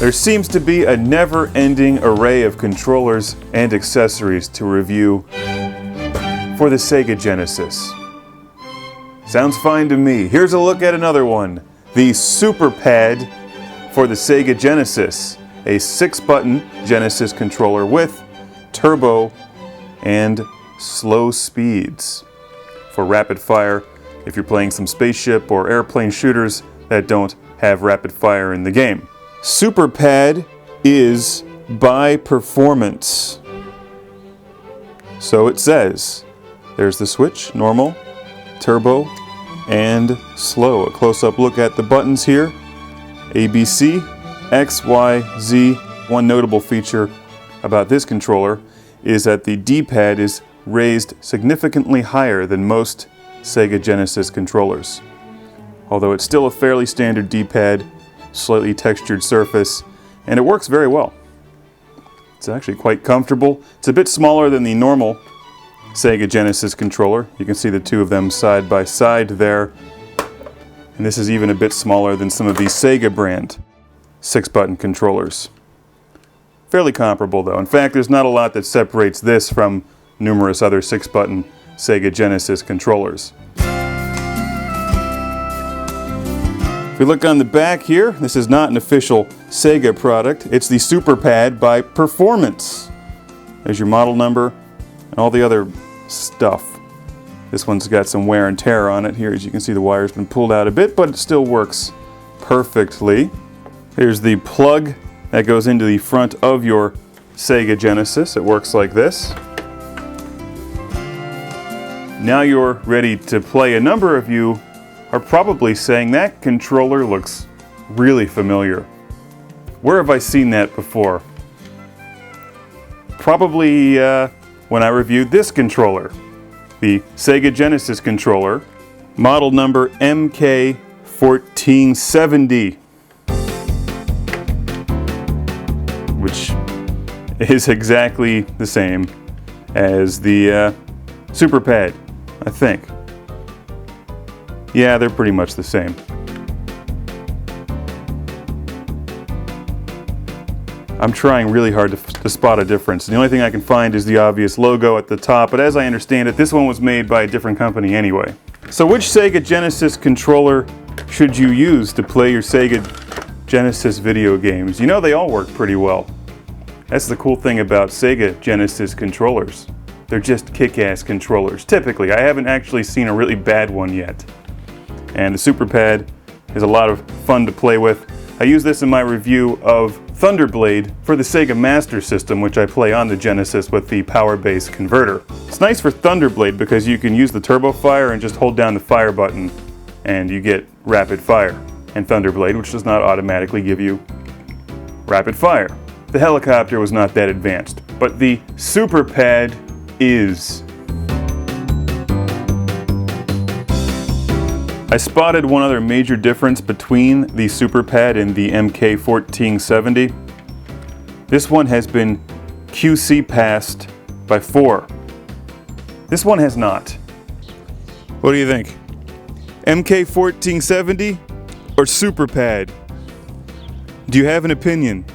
There seems to be a never-ending array of controllers and accessories to review for the Sega Genesis. Sounds fine to me. Here's a look at another one. The Super Pad for the Sega Genesis. A 6-button Genesis controller with turbo and slow speeds. For rapid fire, if you're playing some spaceship or airplane shooters that don't have rapid fire in the game. Super Pad is by Peformance. So it says. There's the switch, normal, turbo, and slow. A close-up look at the buttons here. A, B, C, X, Y, Z. One notable feature about this controller is that the D-pad is raised significantly higher than most Sega Genesis controllers. Although it's still a fairly standard D-pad, slightly textured surface, and it works very well. It's actually quite comfortable. It's a bit smaller than the normal Sega Genesis controller. You can see the two of them side by side there. And this is even a bit smaller than some of the Sega brand 6-button controllers. Fairly comparable though. In fact, there's not a lot that separates this from numerous other 6-button Sega Genesis controllers. If we look on the back here, this is not an official Sega product. It's the Super Pad by Peformance. There's your model number and all the other stuff. This one's got some wear and tear on it here. As you can see, the wire's been pulled out a bit, but it still works perfectly. Here's the plug that goes into the front of your Sega Genesis. It works like this. Now you're ready to play. A number of you are probably saying that controller looks really familiar. Where have I seen that before? Probably when I reviewed this controller, the Sega Genesis controller, model number MK-1470, which is exactly the same as the Super Pad, I think. Yeah, they're pretty much the same. I'm trying really hard to spot a difference. The only thing I can find is the obvious logo at the top, but as I understand it, this one was made by a different company anyway. So which Sega Genesis controller should you use to play your Sega Genesis video games? You know, they all work pretty well. That's the cool thing about Sega Genesis controllers. They're just kick-ass controllers. Typically, I haven't actually seen a really bad one yet. And the Super Pad is a lot of fun to play with. I use this in my review of Thunderblade for the Sega Master System, which I play on the Genesis with the power base converter. It's nice for Thunderblade because you can use the turbo fire and just hold down the fire button and you get rapid fire. And Thunderblade, which does not automatically give you rapid fire. The helicopter was not that advanced, but the Super Pad is. I spotted one other major difference between the Super Pad and the MK-1470. This one has been QC passed by 4. This one has not. What do you think? MK-1470 or Super Pad? Do you have an opinion?